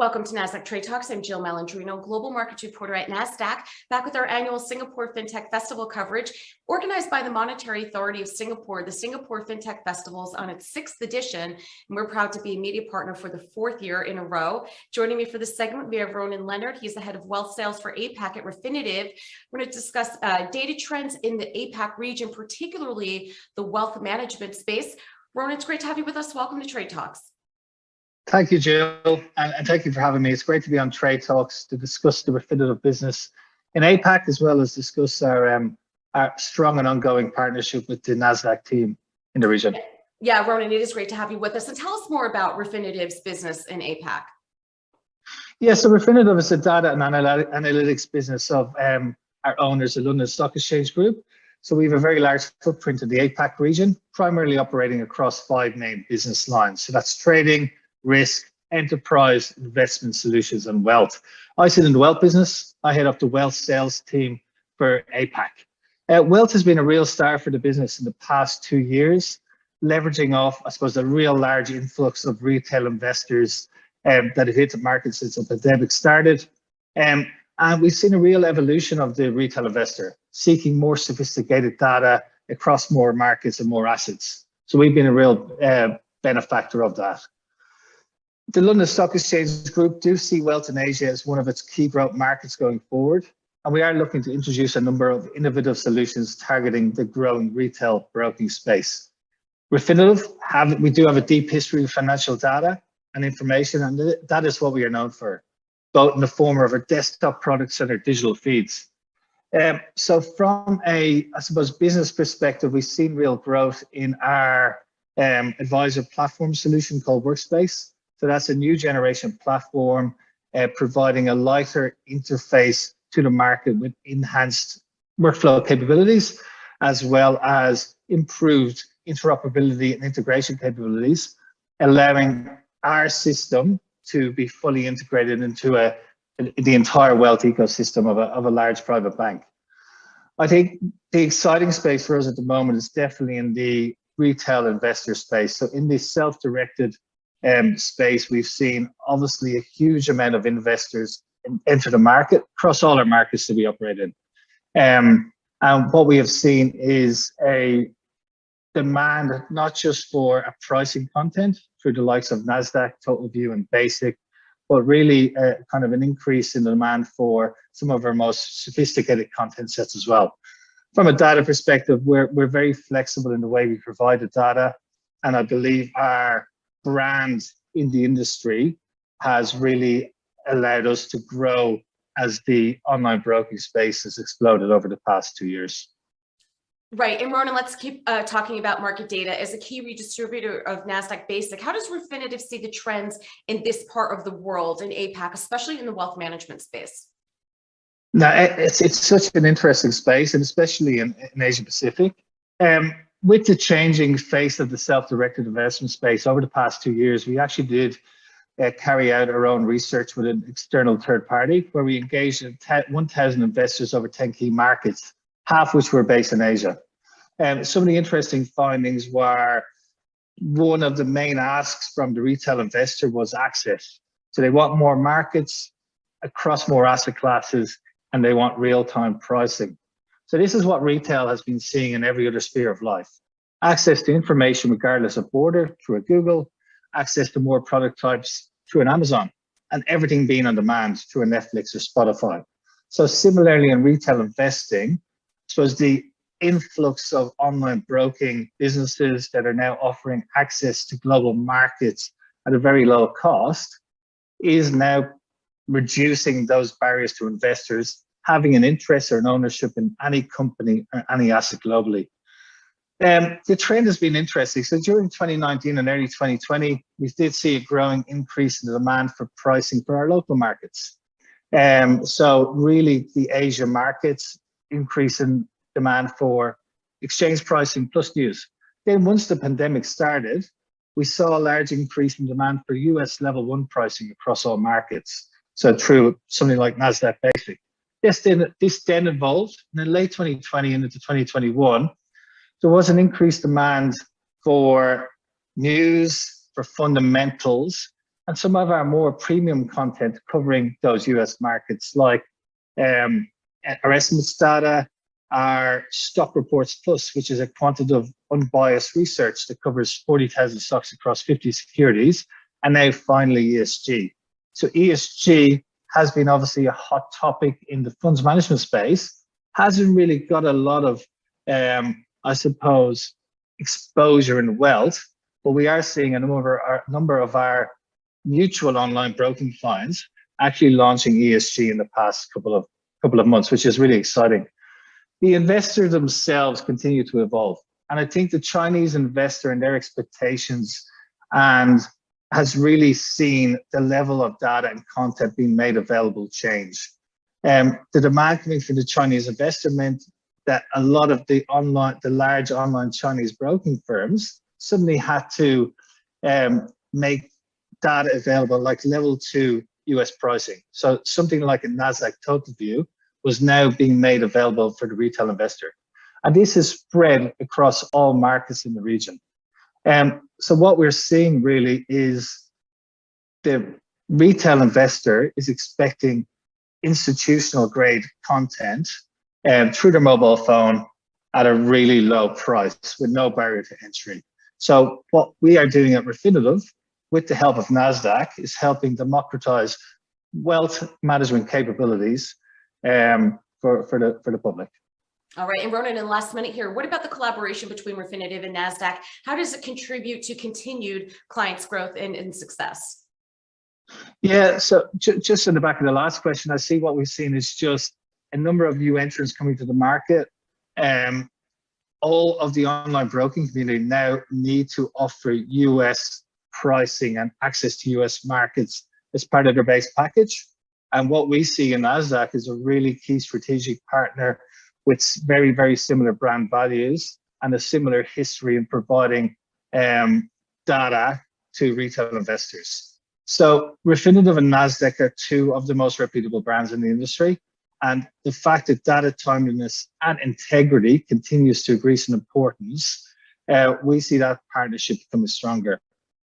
Welcome to NASDAQ Trade Talks. I'm Jill Malandrino, Global Markets Reporter at NASDAQ, back with our annual Singapore Fintech Festival coverage. Organized by the Monetary Authority of Singapore, the Singapore Fintech Festival is on its 6th edition, and we're proud to be a media partner for the 4th year in a row. Joining me for this segment, we have Ronan Leonard. He's the head of wealth sales for APAC at Refinitiv. We're going to discuss data trends in the APAC region, particularly the wealth management space. Ronan, it's great to have you with us. Welcome to Trade Talks. Thank you, Jill, and thank you for having me. It's great to be on Trade Talks to discuss the Refinitiv business in APAC, as well as discuss our strong and ongoing partnership with the NASDAQ team in the region. Yeah, Ronan, it is great to have you with us. And tell us more about Refinitiv's business in APAC. Yeah, so Refinitiv is a data and analytics business of our owners, the London Stock Exchange Group. So we have a very large footprint in the APAC region, primarily operating across 5 main business lines. So that's trading, risk, enterprise, investment solutions, and wealth. I sit in the wealth business. I head up the wealth sales team for APAC. Wealth has been a real star for the business in the past 2 years, leveraging off, I suppose, a real large influx of retail investors that have hit the market since the pandemic started. And we've seen a real evolution of the retail investor, seeking more sophisticated data across more markets and more assets. So we've been a real benefactor of that. The London Stock Exchange Group do see wealth in Asia as one of its key growth markets going forward, and we are looking to introduce a number of innovative solutions targeting the growing retail broking space. Refinitiv, we do have a deep history of financial data and information, and that is what we are known for, both in the form of our desktop products and our digital feeds. So from a, I suppose, business perspective, we've seen real growth in our advisor platform solution called Workspace. So that's a new generation platform providing a lighter interface to the market with enhanced workflow capabilities, as well as improved interoperability and integration capabilities, allowing our system to be fully integrated into the entire wealth ecosystem of a large private bank. I think the exciting space for us at the moment is definitely in the retail investor space. So in this self-directed space, we've seen obviously a huge amount of investors enter the market across all our markets that we operate in. And what we have seen is a demand not just for a pricing content through the likes of NASDAQ, Total View, and Basic, but really kind of an increase in the demand for some of our most sophisticated content sets as well. From a data perspective, we're very flexible in the way we provide the data, and I believe our brand in the industry has really allowed us to grow as the online broking space has exploded over the past 2 years. Right, and Ronan, let's keep talking about market data. As a key redistributor of NASDAQ Basic, how does Refinitiv see the trends in this part of the world, in APAC, especially in the wealth management space? Now, it's such an interesting space, and especially in Asia Pacific. With the changing face of the self-directed investment space over the past 2 years, we actually did carry out our own research with an external third party, where we engaged 1,000 investors over 10 key markets, half which were based in Asia. Some of the interesting findings were one of the main asks from the retail investor was access. So they want more markets across more asset classes, and they want real-time pricing. So this is what retail has been seeing in every other sphere of life. Access to information regardless of border through a Google, access to more product types through an Amazon, and everything being on demand through a Netflix or Spotify. So similarly in retail investing, I suppose the influx of online broking businesses that are now offering access to global markets at a very low cost is now reducing those barriers to investors having an interest or an ownership in any company or any asset globally. The trend has been interesting. So during 2019 and early 2020, we did see a growing increase in the demand for pricing for our local markets. So really the Asia markets increase in demand for exchange pricing plus news. Then once the pandemic started, we saw a large increase in demand for US level 1 pricing across all markets. So through something like NASDAQ Basic. This then evolved, and in late 2020 and into 2021, there was an increased demand for news, for fundamentals, and some of our more premium content covering those US markets, like our estimates data, our Stock Reports Plus, which is a quantitative, unbiased research that covers 40,000 stocks across 50 securities, and now finally ESG. So ESG has been obviously a hot topic in the funds management space, hasn't really got a lot of, I suppose, exposure and wealth, but we are seeing a number of our mutual online broking clients actually launching ESG in the past couple of months, which is really exciting. The investors themselves continue to evolve, and I think the Chinese investor and their expectations and has really seen the level of data and content being made available change. The demand coming from the Chinese investor meant that a lot of the large online Chinese broking firms suddenly had to make data available, like level 2 US pricing. So something like a NASDAQ total view was now being made available for the retail investor. And this is spread across all markets in the region. So what we're seeing really is the retail investor is expecting institutional grade content through their mobile phone at a really low price with no barrier to entry. So what we are doing at Refinitiv, with the help of NASDAQ, is helping democratize wealth management capabilities for the public. All right, and Ronan, in the last minute here, what about the collaboration between Refinitiv and NASDAQ? How does it contribute to continued clients' growth and success? Yeah, so just in the back of the last question, I see what we've seen is just a number of new entrants coming to the market. All of the online broking community now need to offer US pricing and access to US markets as part of their base package. And what we see in NASDAQ is a really key strategic partner with very, very similar brand values and a similar history in providing data to retail investors. So Refinitiv and NASDAQ are two of the most reputable brands in the industry. And the fact that data timeliness and integrity continues to increase in importance, we see that partnership becoming stronger.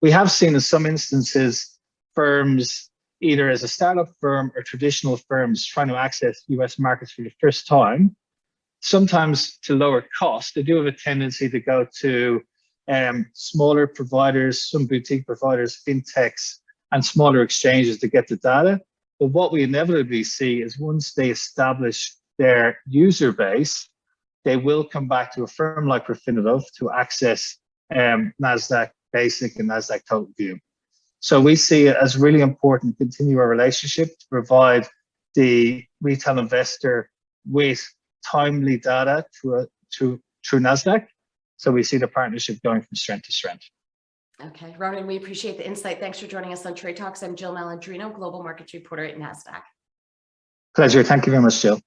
We have seen in some instances firms, either as a startup firm or traditional firms, trying to access US markets for the first time, sometimes to lower cost. They do have a tendency to go to smaller providers, some boutique providers, fintechs, and smaller exchanges to get the data. But what we inevitably see is once they establish their user base, they will come back to a firm like Refinitiv to access NASDAQ Basic and NASDAQ Total View. So we see it as really important to continue our relationship to provide the retail investor with timely data through NASDAQ. So we see the partnership going from strength to strength. Okay, Ronan, we appreciate the insight. Thanks for joining us on Trade Talks. I'm Jill Malandrino, Global Markets Reporter at NASDAQ. Pleasure. Thank you very much, Jill.